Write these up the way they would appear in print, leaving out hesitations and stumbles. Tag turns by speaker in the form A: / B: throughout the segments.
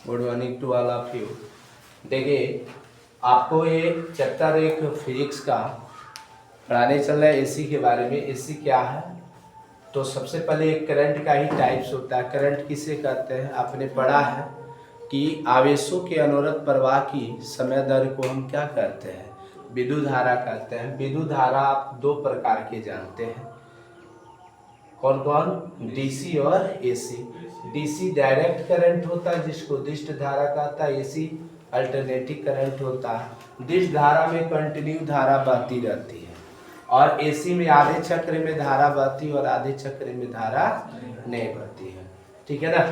A: Good morning to all of you. देखिए, आपको ये चैप्टर एक फिजिक्स का पढ़ाने चल रहा है एसी के बारे में। एसी क्या है? तो सबसे पहले एक करंट का ही टाइप्स होता है। करंट किसे कहते हैं? आपने पढ़ा है कि आवेशों के अनवरत प्रवाह की समय दर को हम क्या कहते हैं? विद्युत धारा कहते हैं। विद्युत धारा आप दो प्रकार के जानते हैं, कौन कौन? डीसी और एसी। डीसी डायरेक्ट करंट होता है जिसको दिष्ट धारा कहता है। एसी अल्टरनेटिंग करंट होता है। दिष्ट धारा में कंटिन्यू धारा बहती रहती है और एसी में आधे चक्र में धारा बहती और आधे चक्र में धारा नहीं बहती है। ठीक है ना?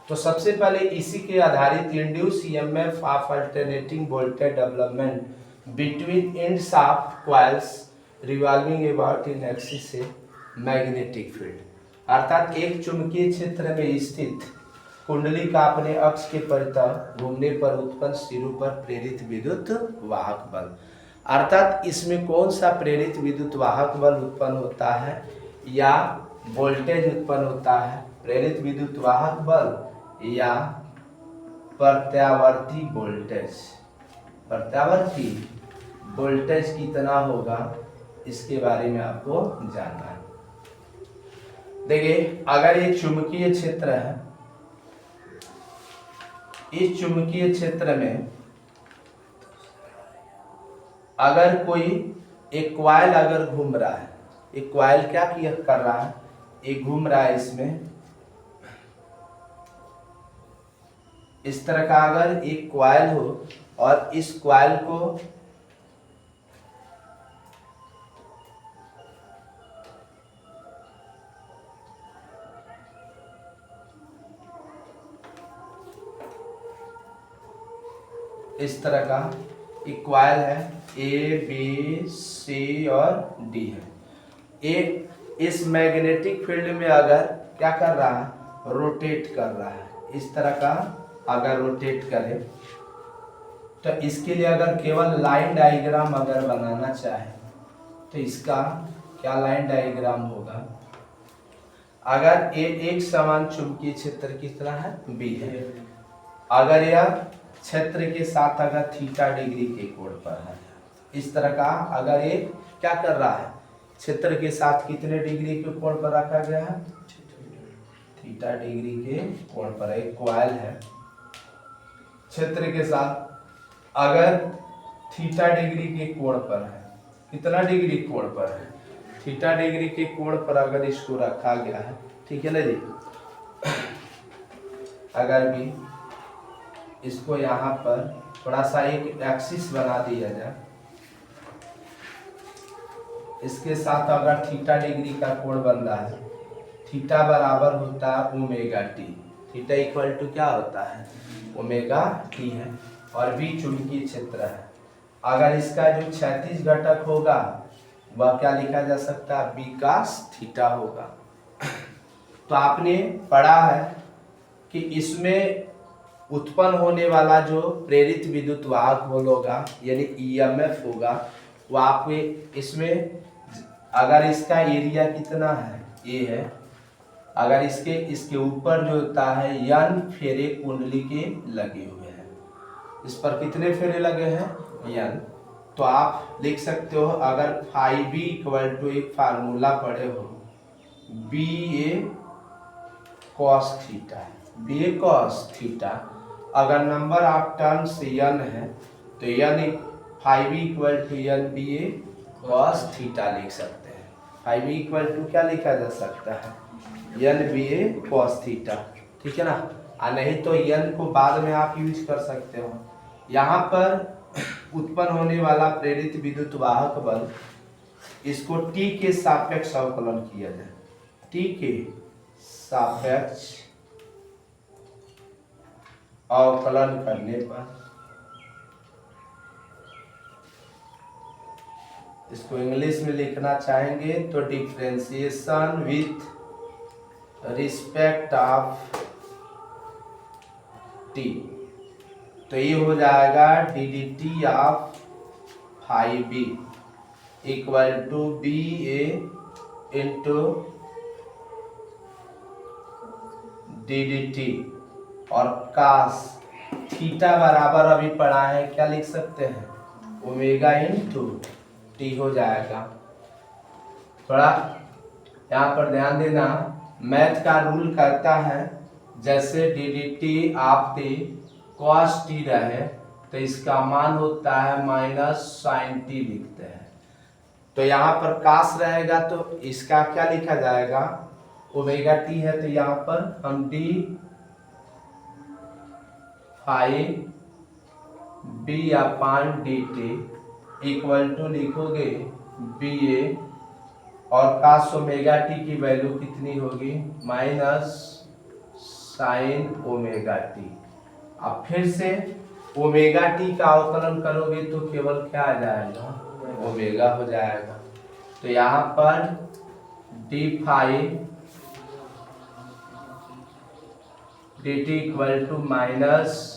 A: तो सबसे पहले इसी के आधारित induce EMF of alternating voltage development between ends of coils revolving about in axis से मैग्नेटिक फील्ड, अर्थात एक चुंबकीय क्षेत्र में स्थित कुंडली का अपने अक्ष के परितः घूमने पर उत्पन्न सिरों पर प्रेरित विद्युत वाहक बल। अर्थात इसमें कौन सा प्रेरित विद्युत वाहक बल उत्पन्न होता है या वोल्टेज उत्पन्न होता है? प्रेरित विद्युत वाहक बल या प्रत्यावर्ती वोल्टेज। प्रत्यावर्ती वोल्टेज कितना होगा इसके बारे में आपको जानना है। देखिए, अगर ये चुंबकीय क्षेत्र है, इस चुंबकीय क्षेत्र में अगर कोई एक कॉइल अगर घूम रहा है, एक कॉइल क्या किया कर रहा है? एक घूम रहा है इसमें, इस तरह का अगर एक कॉइल हो और इस कॉइल को इस तरह का एक कॉइल है, ए बी सी और डी है। एक इस मैग्नेटिक फील्ड में अगर क्या कर रहा है? रोटेट कर रहा है। इस तरह का अगर रोटेट करे तो इसके लिए अगर केवल लाइन डायग्राम अगर बनाना चाहे तो इसका क्या लाइन डायग्राम होगा? अगर ए एक समान चुंबकीय क्षेत्र की तरह है, बी है, अगर यह क्षेत्र के साथ अगर थीटा डिग्री के कोण पर है, इस तरह का अगर ये क्या कर रहा है? क्षेत्र के साथ कितने डिग्री के कोण पर रखा गया है? थीटा डिग्री के कोण पर एक कॉइल है, क्षेत्र के साथ अगर थीटा डिग्री के कोण पर है, कितना डिग्री कोण पर है? थीटा डिग्री के कोण पर अगर इसको रखा गया है, ठीक है ना जी। अगर भी इसको यहाँ पर थोड़ा सा एक एक्सिस बना दिया जाए, इसके साथ अगर थीटा डिग्री का कोण बन रहा है, थीटा बराबर होता है omega T. Theta equal to क्या होता है? ओमेगा टी है और बी चुंबकीय क्षेत्र है। अगर इसका जो क्षैतिज घटक होगा वह क्या लिखा जा सकता है? बी कास थीटा होगा। तो आपने पढ़ा है कि इसमें उत्पन्न होने वाला जो प्रेरित विद्युत वाहक बल होगा यानी ईएमएफ होगा, वो आपके इसमें अगर इसका एरिया कितना है? ये है। अगर इसके ऊपर जो होता है यन फेरे कुंडली के लगे हुए हैं, इस पर कितने फेरे लगे हैं? यन। तो आप लिख सकते हो, अगर फाई बी इक्वल टू एक फार्मूला पढ़े हो, बी ए कॉस थीटा है, बी ए कॉस थीटा। अगर नंबर ऑफ टर्न्स यन है तो N phi B equal to N B A cos theta लिख सकते हैं। फाई बी इक्वल टू क्या लिखा जा सकता है? यन बी ए कॉस थीटा, ठीक है ना? नहीं तो यन को बाद में आप यूज कर सकते हो। यहाँ पर उत्पन्न होने वाला प्रेरित विद्युत वाहक बल, इसको टी के सापेक्ष अवकलन किया जाए। टी के सापेक्ष अवकलन करने पर इसको इंग्लिश में लिखना चाहेंगे तो differentiation with respect of T, तो ये हो जाएगा D D T of phi B equal to B A into D D T और कास थीटा बराबर अभी पढ़ा है, क्या लिख सकते हैं, ओमेगा इंटू टी हो जाएगा। थोड़ा यहाँ पर ध्यान देना, मैथ का रूल करता है जैसे डी डी टी आप टी कॉस टी रहे तो इसका मान होता है माइनस साइन टी लिखते हैं। तो यहाँ पर कास रहेगा तो इसका क्या लिखा जाएगा, ओमेगा टी है तो यहाँ पर हम D phi B upon D T equal to लिखोगे बी ए, और कास ओमेगा टी की वैल्यू कितनी होगी, माइनस साइन ओमेगा टी। अब फिर से ओमेगा टी का अवकलन करोगे तो केवल क्या आ जाएगा, ओमेगा हो जाएगा। तो यहाँ पर D phi D T equal to minus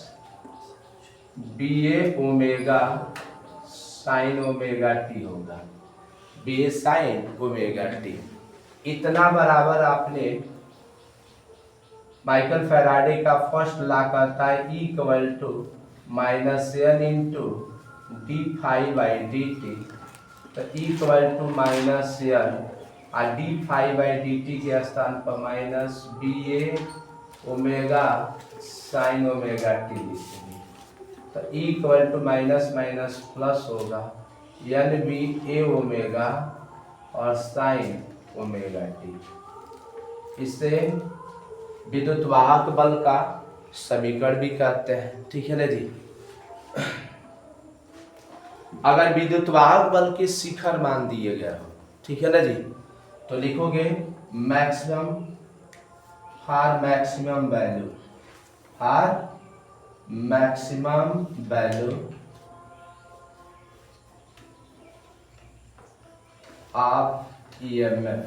A: B A omega sine omega T होगा, B A sine omega T. इतना बराबर आपने माइकल फैराडे का फर्स्ट लॉ कहता है equal to minus N into D phi by D T, तो equal to minus N और D phi by D T के स्थान पर minus B A omega sine omega T लिखेंगे, तो equal to minus minus plus होगा N B A omega और sign omega T. इससे विद्युत वाहक बल का समीकरण भी कहते हैं, ठीक है ना जी। अगर विद्युत वाहक बल के शिखर मान दिए गए हो, ठीक है ना जी, तो लिखोगे maximum for maximum value, for maximum value of EMF,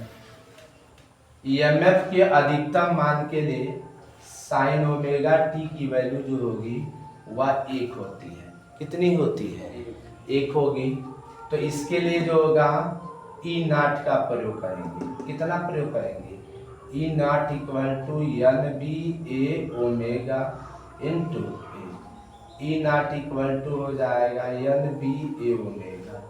A: EMF के अधिकतम मान के लिए साइन ओमेगा टी की वैल्यू जो होगी वह 1 होती है। कितनी होती है, 1 होगी। तो इसके लिए जो होगा ई नाट का प्रयोग करेंगे। कितना प्रयोग करेंगे, E naught equal to N B A omega into E naught equal to हो जाएगा एन बी ए ओमेगा,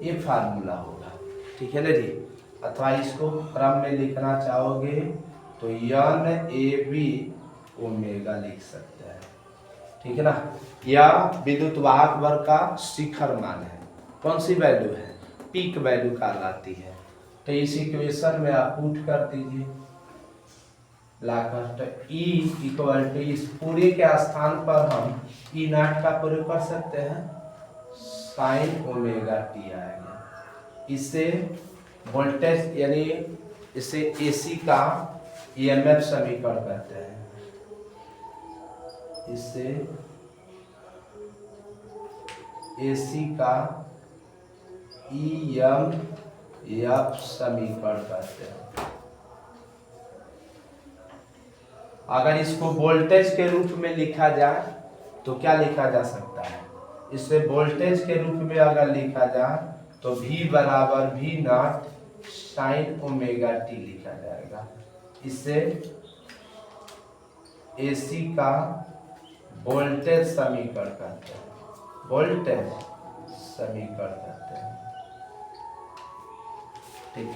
A: ये फार्मूला होगा, ठीक है ना जी। अथवा इसको क्रम में लिखना चाहोगे तो एन ए बी ओमेगा लिख सकते हैं, ठीक है ना। यह विद्युत वाहक बल का शिखर मान है, कौन सी वैल्यू है, पीक वैल्यू कहलाती है। तो इस इक्वेशन में आप पुट कर दीजिए लाकर, तो ई इक्वल टू इस पूरे के स्थान पर हम ई नाट का प्रयोग कर सकते हैं, साइन ओमेगा टी आएगा। इससे वोल्टेज यानी इसे एसी का ईएमएफ समीकरण कहते हैं, इससे एसी का ईएमएफ समीकरण कहते हैं। अगर इसको वोल्टेज के रूप में लिखा जाए तो क्या लिखा जा सकता है, इसे वोल्टेज के रूप में अगर लिखा जाए तो V बराबर V not sign omega T लिखा जाएगा। इससे एसी का वोल्टेज समीकरण कहते हैं, वोल्टेज समीकरण कहते हैं, ठीक।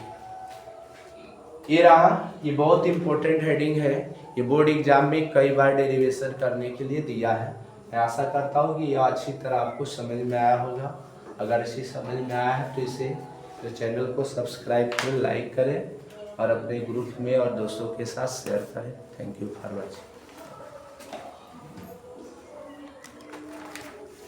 A: ये रहा, ये बहुत इंपॉर्टेंट हेडिंग है, ये बोर्ड एग्जाम में कई बार डेरिवेशन करने के लिए दिया है। मैं आशा करता हूँ कि यह अच्छी तरह आपको समझ में आया होगा। अगर इसे समझ में आया है तो इसे तो चैनल को सब्सक्राइब करें, लाइक करें और अपने ग्रुप में और दोस्तों के साथ शेयर करें। Thank you for watching.